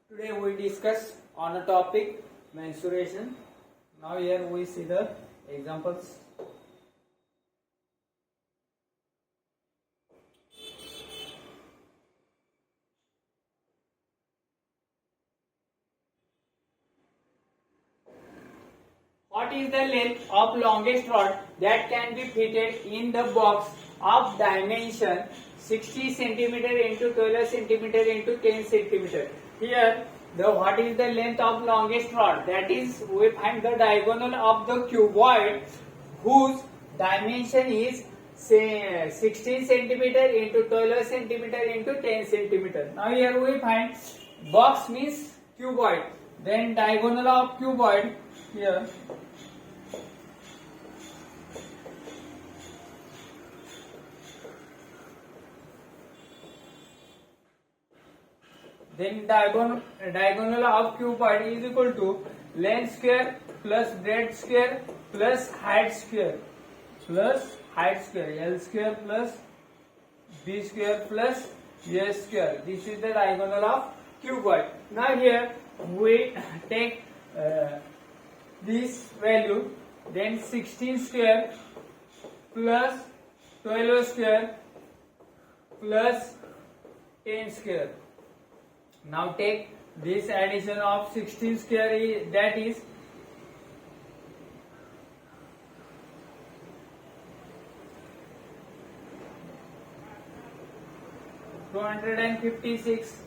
Today we discuss on a topic mensuration. Now here we see the examples. What is the length of longest rod that can be fitted in the box of dimension 60 cm into 12 cm into 10 cm? Here, what is the length of longest rod? That is, we find the diagonal of the cuboid whose dimension is say 16 cm into 12 cm into 10 cm. Now here we find box means cuboid. Then diagonal of cuboid here. Then diagonal of cuboid is equal to length square plus breadth square plus height square L square plus B square plus A square. This is the diagonal of cuboid. Now here we take this value, then 16 square plus 12 square plus 10 square. Now take this addition of 16 square, that is 256.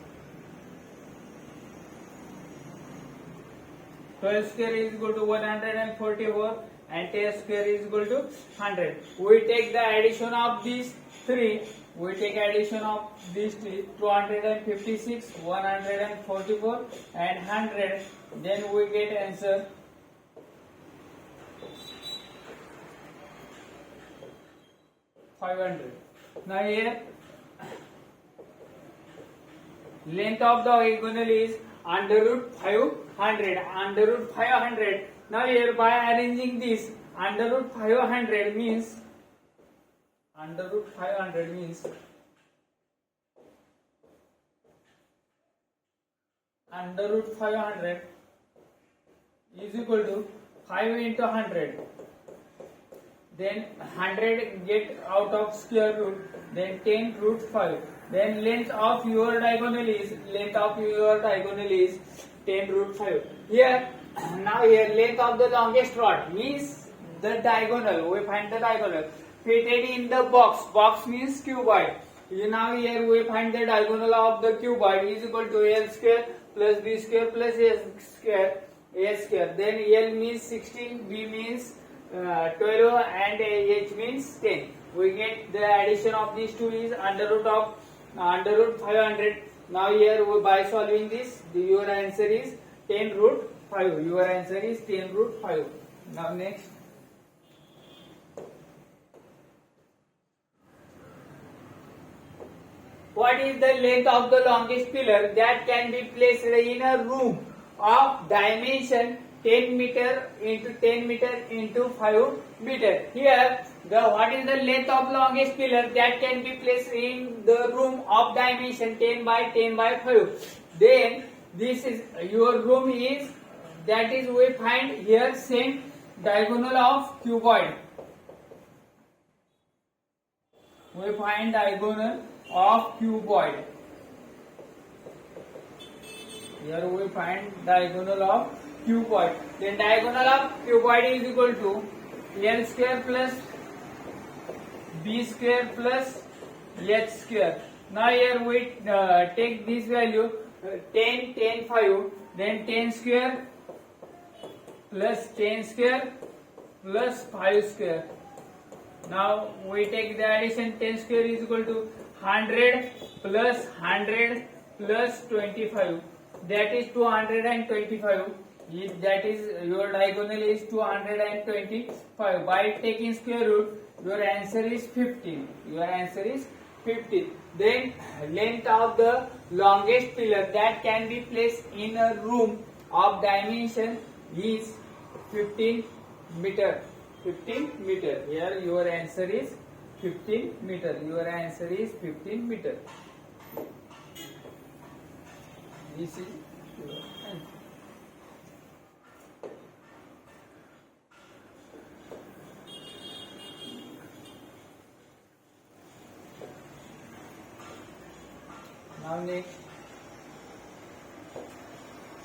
12 square is equal to 144 and 10 square is equal to 100. We take the addition of these three. We take addition of these three, 256, 144 and 100. Then we get answer 500. Now here length of the diagonal is under root 500. Now here by arranging this, under root 500 means under root 500 is equal to 5 into 100. Then 100 get out of square root, then 10 root 5. Then length of your diagonal is 10 root 5. Here now here length of the longest rod means the diagonal. We find the diagonal fitted in the box means cuboid. Now here we find the diagonal of the cuboid is equal to L square plus B square plus A square. Then L means 16, B means 12 and H means 10. We get the addition of these two is under root 500. Now here by solving this, your answer is 10 root 5. Your answer is 10 root 5. Now next. What is the length of the longest pillar that can be placed in a room of dimension 10 meter into 10 meter into 5 meter? Here what is the length of longest pillar that can be placed in the room of dimension 10 by 10 by 5? Then this is your room is, that is we find here same diagonal of cuboid. We find diagonal of cuboid. Here we find diagonal of cuboid. Then diagonal of cuboid is equal to L square plus B square plus H square. Now here we take this value 10, 5. Then 10 square plus 10 square plus 5 square. Now we take the addition 10 square is equal to 100 plus 25. That is 225. That is your diagonal is 225. By taking square root, your answer is 15. Then length of the longest pillar that can be placed in a room of dimension is 15 meter. Here your answer is 15 meter. Your answer is 15 meter. This is Now next,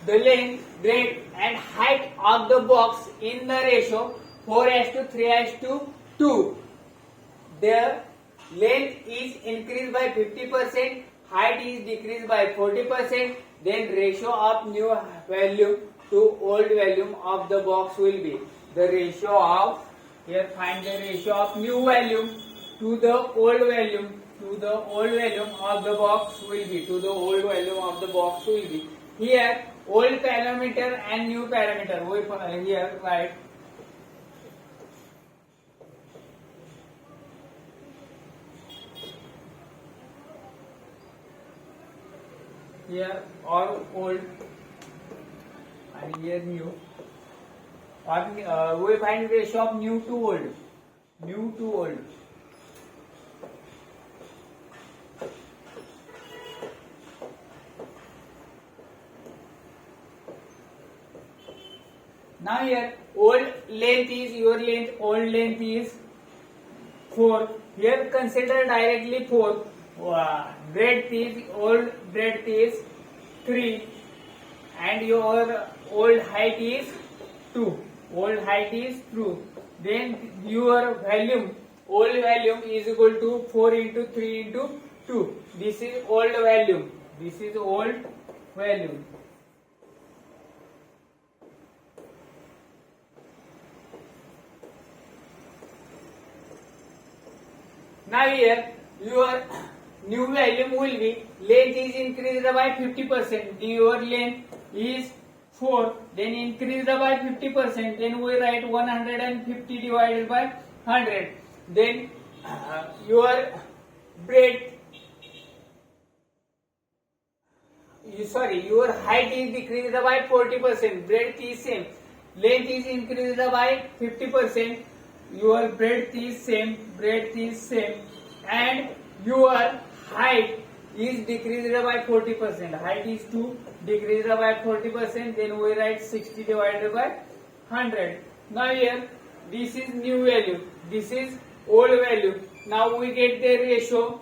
the length, breadth and height of the box in the ratio 4:3:2. The length is increased by 50%, height is decreased by 40%, then ratio of new volume to old volume of the box will be the ratio of, here find the ratio of new volume to the old volume, to the old volume of the box will be, to the old volume of the box will be, here old parameter and new parameter, we here write here or old and here new, or we find ratio of new to old, new to old. Now here old length is, your length, old length is 4. Here consider directly 4. Breadth is, old breadth is 3 and your old height is 2. Old height is 2. Then your volume, old volume is equal to 4 into 3 into 2. This is old volume. This is old volume. Now here your new volume will be, length is increased by 50%. Your length is 4, then increased by 50%. Then we write 150 divided by 100. Then your breadth, your height is decreased by 40%. Breadth is same. Length is increased by 50%. Your breadth is same, breadth is same, and your height is decreased by 40%. Height is 2, decreased by 40%. Then we write 60 divided by 100. Now here this is new value, this is old value. Now we get the ratio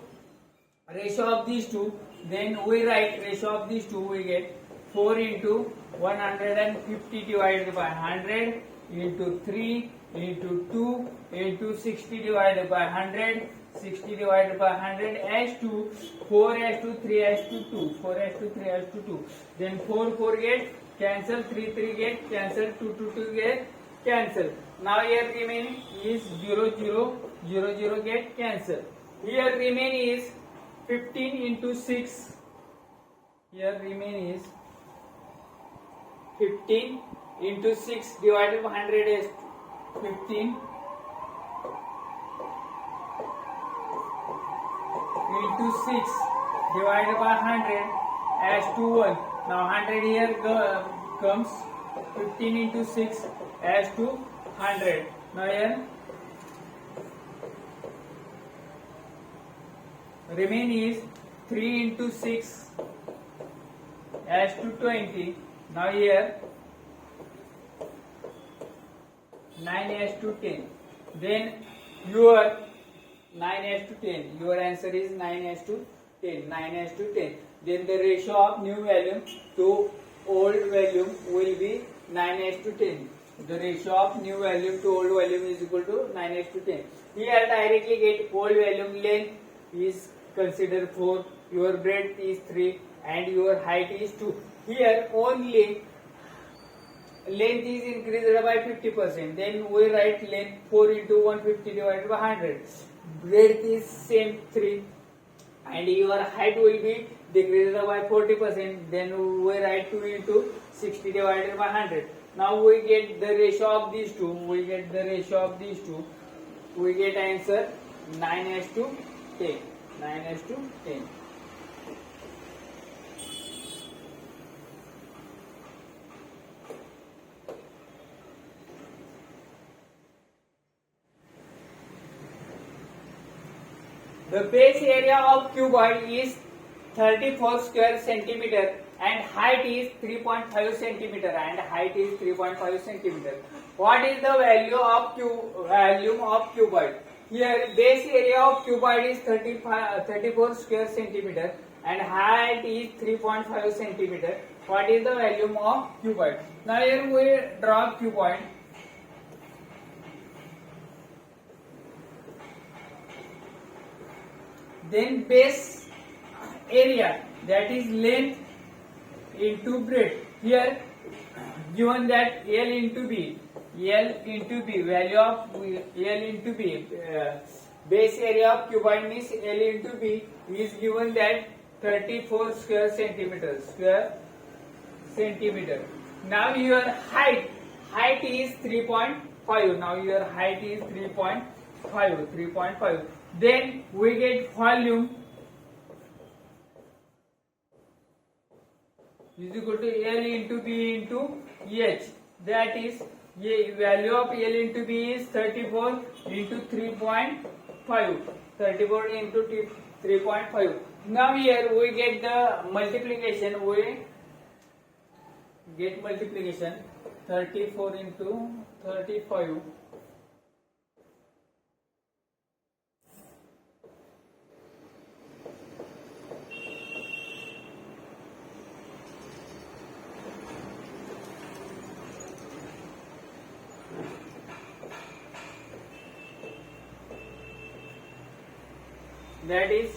of these two. Then we write ratio of these two. We get 4 into 150 divided by 100 into 3 into 2 into 60 divided by 100, 60 divided by 100 as to 4 as to 3 as to 2, 4 as to 3 as to 2. Then 4 get cancel, 3 get cancel, 2 get cancel. Now here remaining is 0 get cancel. Here remain is 15 into 6. Here remain is 15 into 6 divided by 100 is 15 into 6 divided by 100 as to 1. Now 100 here comes, 15 into 6 as to 100. Now here remain is 3 into 6 as to 20. Now here 9 as to 10. Then your 9 as to 10. Your answer is 9 as to 10. 9 as to 10. Then the ratio of new volume to old volume will be 9 as to 10. The ratio of new volume to old volume is equal to 9 as to 10. Here directly get old volume length is considered 4. Your breadth is 3 and your height is 2. Here only length is increased by 50%. Then we write length 4 into 150 divided by 100. Breadth is same 3 and your height will be decreased by 40%. Then we write 2 into 60 divided by 100. Now we get the ratio of these two. We get the ratio of these two. We get answer 9 as to 10. 9 as to 10. The base area of cuboid is 34 square centimeter and height is 3.5 centimeter and height is 3.5 centimeter. What is the volume of cuboid? Here base area of cuboid is 34 square centimeter and height is 3.5 centimeter. What is the volume of cuboid? Now here we draw cuboid. Then base area, that is length into breadth. Here given that L into B, value of L into B, base area of cuboid means L into B is given that 34 square centimeter. Now your height is 3.5. Now your height is 3.5. Then we get volume is equal to L into B into H. That is, value of L into B is 34 into 3.5. 34 into 3.5. Now here we get the multiplication. We get multiplication 34 into 35. That is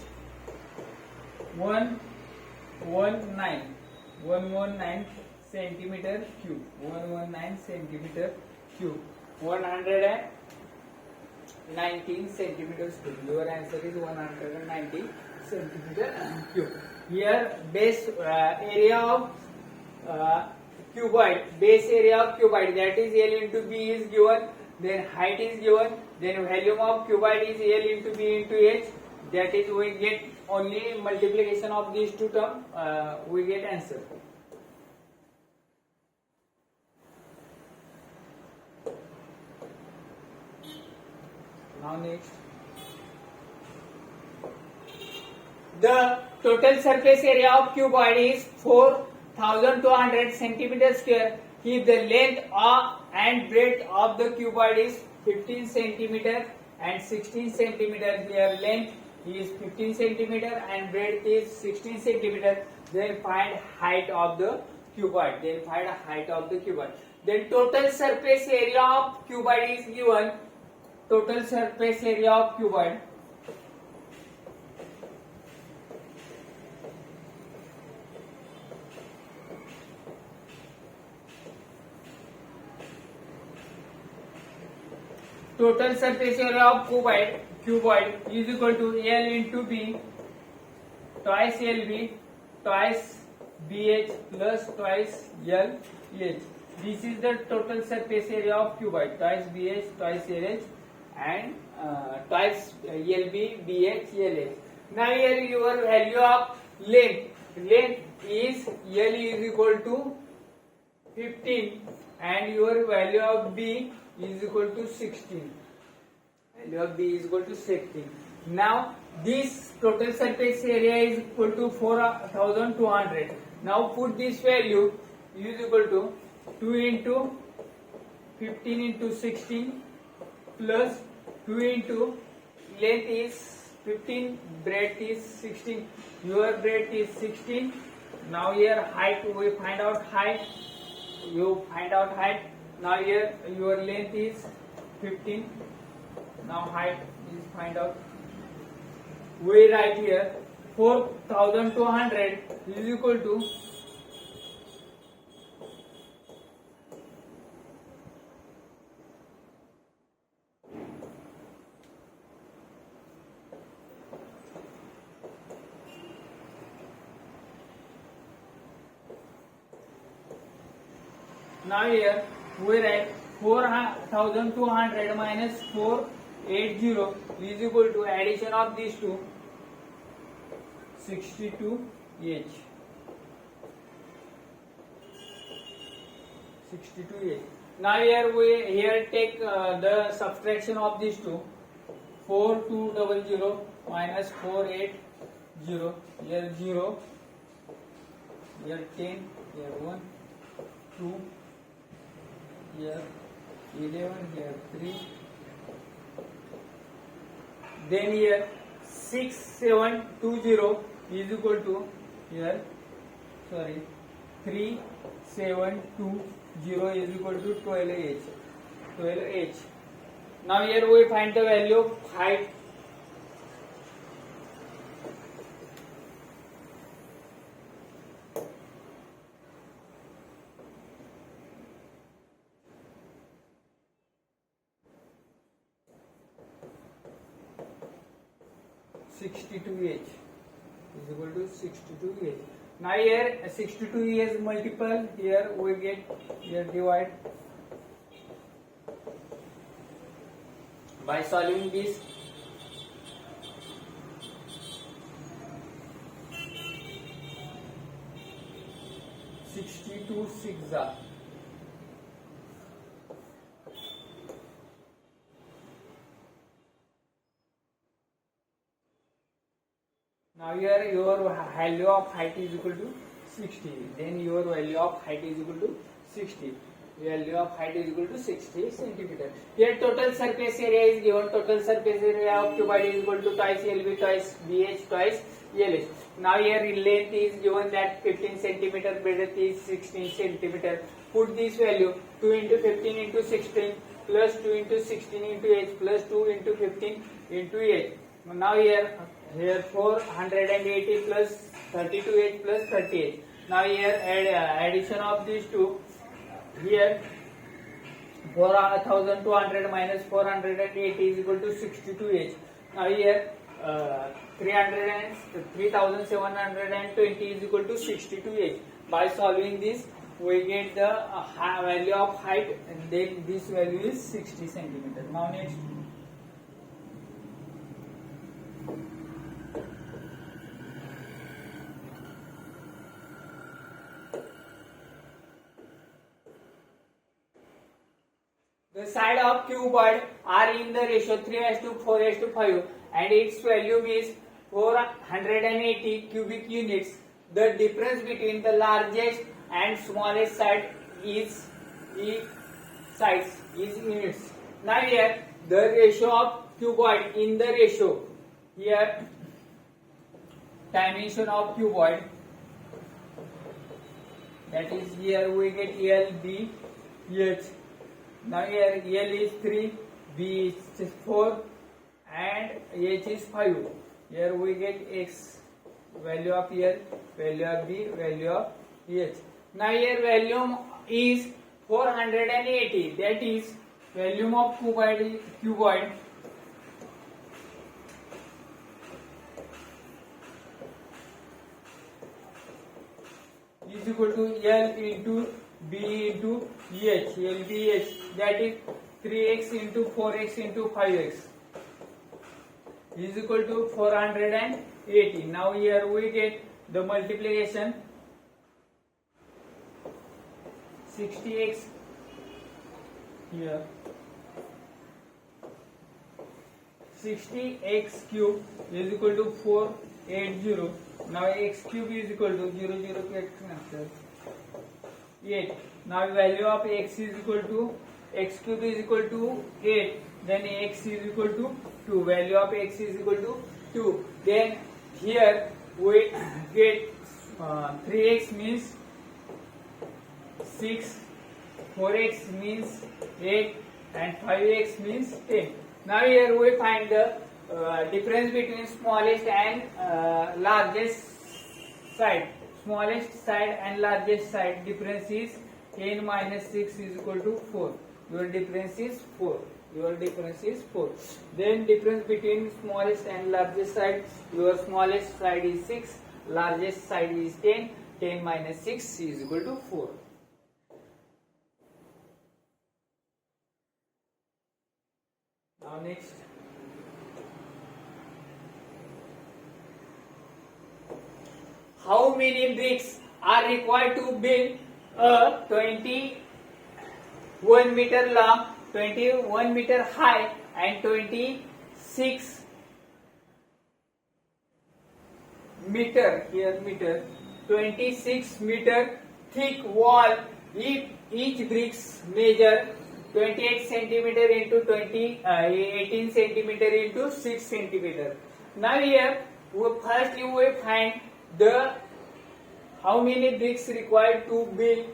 119 centimeter cube. 119 centimeter cube. 119 centimeters cube. Your answer is 119 centimeter cube. Here base area of cuboid, that is L into B is given. Then height is given. Then volume of cuboid is L into B into H. That is, we get only multiplication of these two terms, we get answer. Now next, the total surface area of cuboid is 4200 centimeter square if the length and breadth of the cuboid is 15 centimeter and 16 centimeter. Here length is 15 centimeter and breadth is 16 centimeter. Then find height of the cuboid. Then total surface area of cuboid is given. Total surface area of cuboid. Total surface area of cuboid is equal to L into B twice LB twice BH plus twice LH. This is the total surface area of cuboid. Twice BH twice LH and twice LB BH LH. Now here your value of length is L is equal to 15 and your value of B is equal to 16. Value of B is equal to 16. Now this total surface area is equal to 4200. Now put this value is equal to 2 into 15 into 16 plus 2 into length is 15, breadth is 16. Your breadth is 16. Now here height, we find out height. You find out height. Now here your length is 15. Now height is find out. We write here 4200 is equal to now here we write 4200 minus 480 is equal to addition of these two 62H. 62H. Now here take the subtraction of these two. 4200 minus 4800 0, here 0, here 10, here 1, 2, here 11, here 3, then here 6, 7, 2, 0 is equal to here 3, 7, 2, 0 is equal to 12h. Now here we find the value of height. H is equal to 62H. Now here 62 is multiple, here we get, here divide by solving this. Sixty-two six are. Now here your value of height is equal to 60. Then your value of height is equal to 60. Value of height is equal to 60 centimeter. Here total surface area is given. Total surface area of cuboid is equal to twice LB twice BH twice LH. Now here length is given that 15 centimeter, breadth is 16 centimeter. Put this value 2 into 15 into 16 plus 2 into 16 into H plus 2 into 15 into H. Now here 480 plus 32H plus 30H. Now here addition of these two. Here 4200 minus 480 is equal to 62H. Now here 3720 is equal to 62H. By solving this, we get the value of height, and then this value is 60 centimeter. Now next. The side of cuboid are in the ratio 3:4:5 and its volume is 480 cubic units. The difference between the largest and smallest side is units. Now here the ratio of cuboid in the ratio. Here dimension of cuboid, that is here we get L, B, H. Now here L is 3, B is 4 and H is 5. Here we get X, value of L, value of B, value of H. Now here volume is 480, that is volume of cuboid is equal to L into B into H, LBH, that is 3x into 4x into 5x is equal to 480. Now here we get the multiplication 60x here 60x cube is equal to 480. Now x cube is equal to 0 cancel 8. Now value of x is equal to x cube is equal to 8. Then x is equal to 2. Value of x is equal to 2. Then here we get 3x means 6, 4x means 8 and 5x means 10. Now here we find the difference between smallest and largest side. Smallest side and largest side difference is 10 minus 6 is equal to 4. Your difference is 4. Then difference between smallest and largest side. Your smallest side is 6. Largest side is 10. 10 minus 6 is equal to 4. Now next. How many bricks are required to build a 21 meter long, 21 meter high and 26 meter, here meter, 26 meter thick wall. If each bricks measure 28 centimeter into 18 centimeter into 6 centimeter. Now here, firstly we find the how many bricks required to build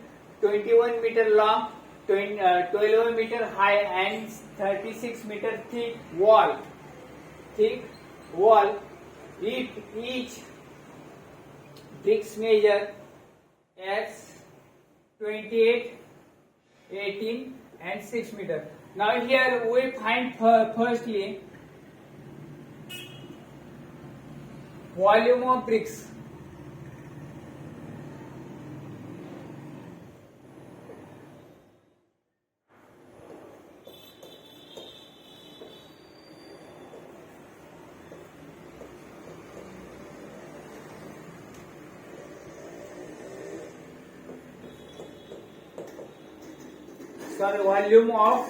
21 meter long, 12 meter high and 36 meter thick wall. Thick wall. If each bricks measure as 28, 18 and 6 meter. Now here we find firstly volume of bricks. Sorry, volume of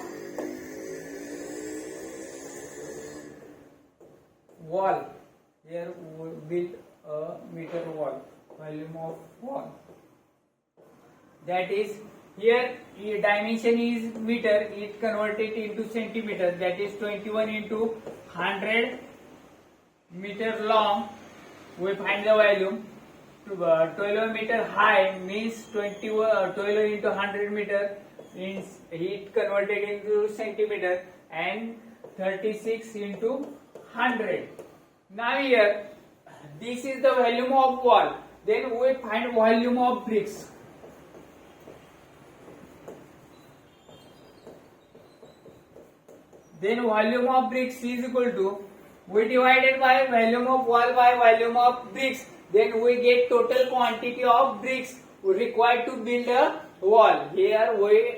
wall. Here we build a meter wall. Volume of wall. That is, here dimension is meter. It converted into centimeter. That is 21 into 100 meter long. We find the volume. 12 meter high means 12 into 100 meter. Means it converted into centimeter, and 36 into 100. Now here, this is the volume of wall. Then we find volume of bricks. Then volume of bricks is equal to, we divided by volume of wall by volume of bricks. Then we get total quantity of bricks required to build a wall. Here we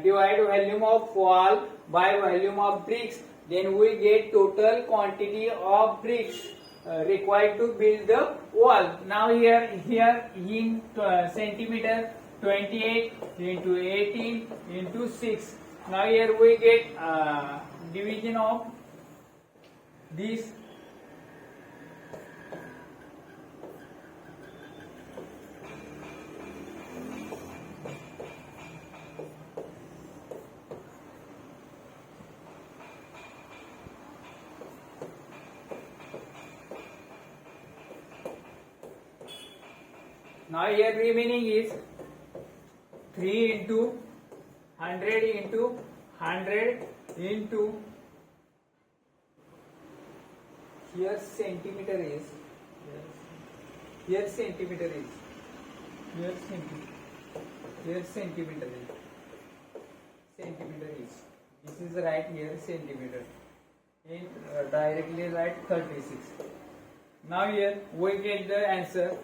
divide volume of wall by volume of bricks. Then we get total quantity of bricks required to build the wall. Now here in centimeter, 28 into 18 into 6. Now here we get division of this. Now here remaining is 3 into 100 into 100 into, here centimeter is, here centimeter is, here centimeter is, centimeter is, this is right here centimeter, in directly write 36. Now here we get the answer.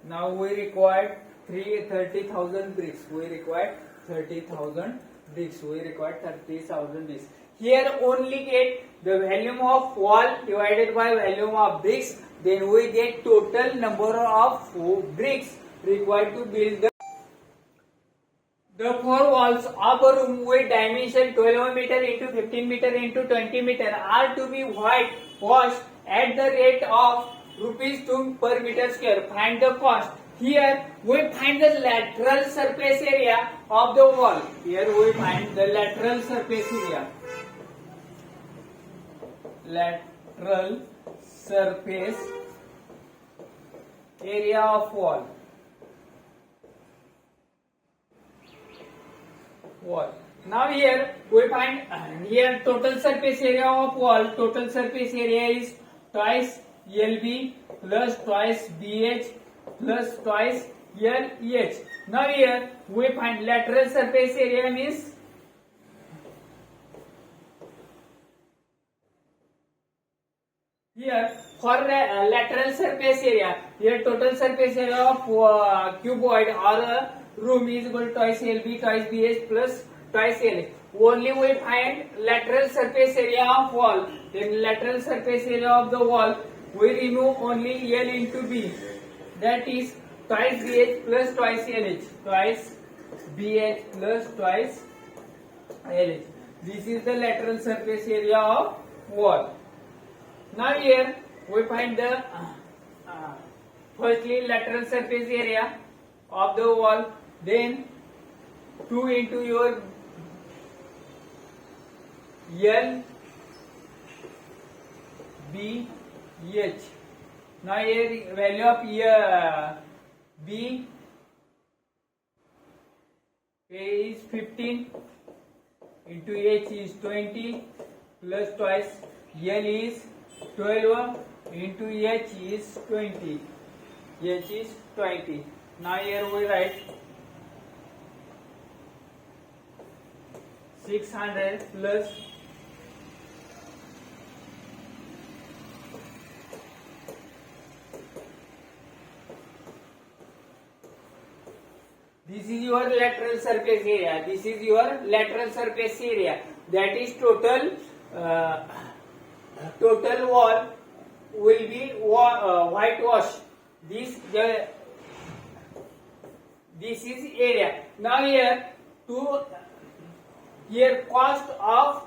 Now we require 30,000 bricks. We require 30,000 bricks. We require 30,000 bricks. Here only get the volume of wall divided by volume of bricks. Then we get total number of bricks required to build the 4 walls of a room with dimension 12 meter into 15 meter into 20 meter are to be whitewashed at the rate of ₹2 per meter square. Find the cost. Here we find the lateral surface area of the wall. Here we find the lateral surface area. Lateral surface area of wall. Now here we find here total surface area of wall. Total surface area is twice LB plus twice BH plus twice LH. Now here we find lateral surface area means here for lateral surface area, here total surface area of cuboid or a room is equal to twice LB twice BH plus twice LH. Only we find lateral surface area of wall. Then lateral surface area of the wall, we remove only L into B. That is twice BH plus twice LH. Twice BH plus twice LH. This is the lateral surface area of wall. Now here we find the firstly lateral surface area of the wall, then 2 into your L B H. Now here value of B is 15 into H is 20 plus twice L is 12 into H is 20. H is 20. Now here we write 600 plus this is your lateral surface area. This is your lateral surface area. That is total wall will be whitewash. This is area. Now here cost of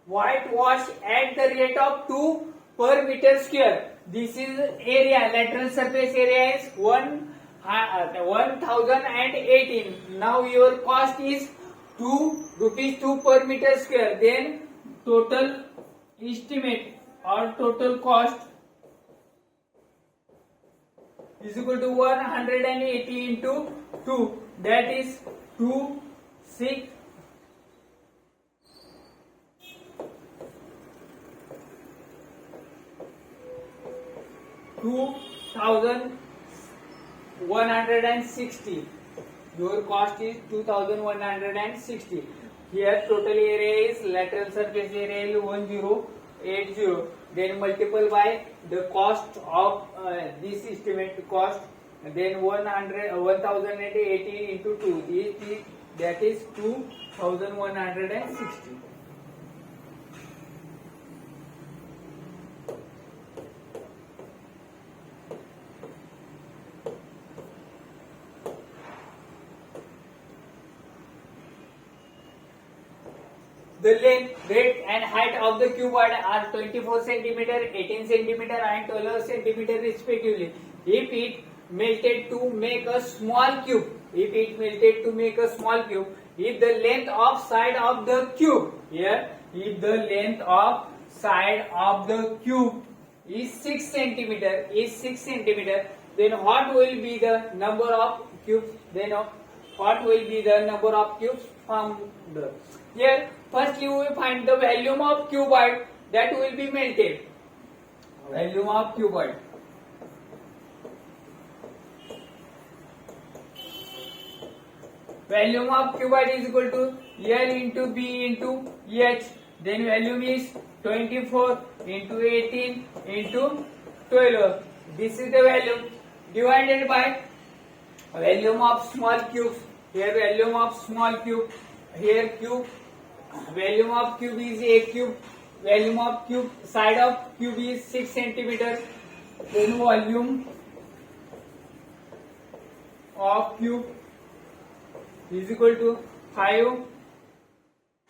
whitewash at the rate of 2 per meter square. This is area. Lateral surface area is 1018. Now your cost is 2 rupees 2 per meter square. Then total estimate or total cost is equal to 180 into 2. That is 2160. Your cost is 2160. Here total area is lateral surface area is 1080. Then multiple by the cost of this estimate cost. Then 1080 into 2. That is 2160. The length, breadth and height of the cuboid are 24 cm, 18 cm and 12 cm respectively. If it melted to make a small cube, if the length of side of the cube, if the length of side of the cube is 6 cm, then what will be the number of cubes? Formed? Here, firstly we will find the volume of cuboid that will be melted. Volume of cuboid. Volume of cuboid is equal to L into B into H. Then volume is 24 into 18 into 12. This is the volume divided by volume of small cubes. Here volume of small cube. Here cube. Volume of cube is a cube. Volume of cube, side of cube is 6 cm. Then volume of cube is equal to 5.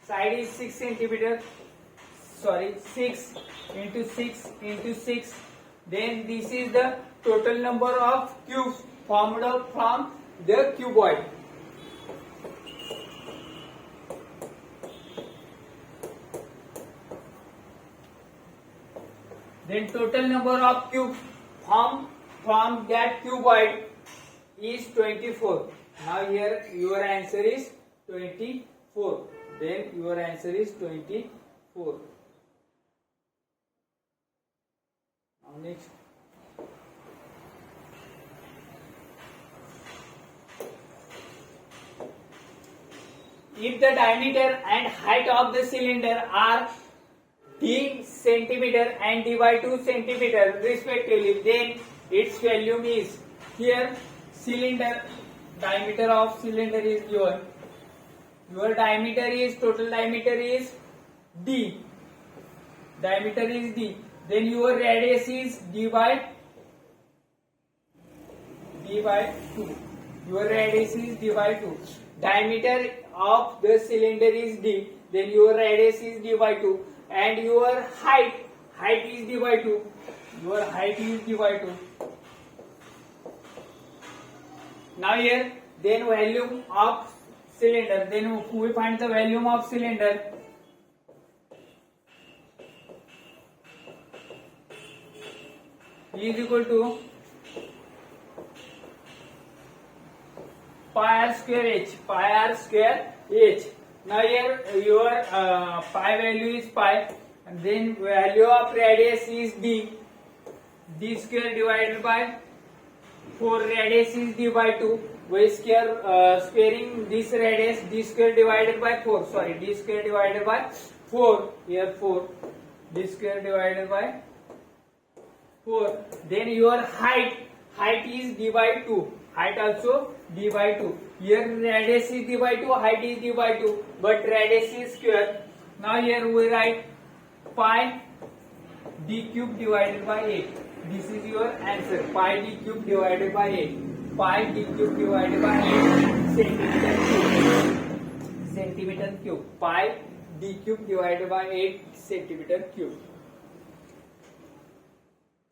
Side is 6 cm. 6 into 6 into 6. Then this is the total number of cubes formed from the cuboid. Then total number of cubes formed from that cuboid is 24. Now here your answer is 24. Then your answer is 24. Now next. If the diameter and height of the cylinder are d centimeter and d by 2 centimeter respectively, then its volume is, here cylinder, diameter of cylinder is given. Your diameter is, total diameter is d. Diameter is d. Then your radius is d by 2. Your radius is d by 2. Diameter of the cylinder is d. then your radius is d by 2, and your height is d by 2. Your height is d by 2. Now here, then volume of cylinder. Then we find the volume of cylinder. E is equal to pi r square h. Pi r square h. Now here your pi value is pi, and then value of radius is d. D square divided by 4. Radius is d by 2. We squaring this radius, d square divided by 4. Sorry, d square divided by 4. Here 4. D square divided by 4. Then your height is d by 2. Height also d by 2. Here radius is d by 2, height is d by 2, but radius is square. Now here we write pi d cube divided by 8. This is your answer. Pi d cube divided by 8. Pi d cube divided by 8 centimeter cube. Centimeter cube. Pi d cube divided by 8 centimeter cube.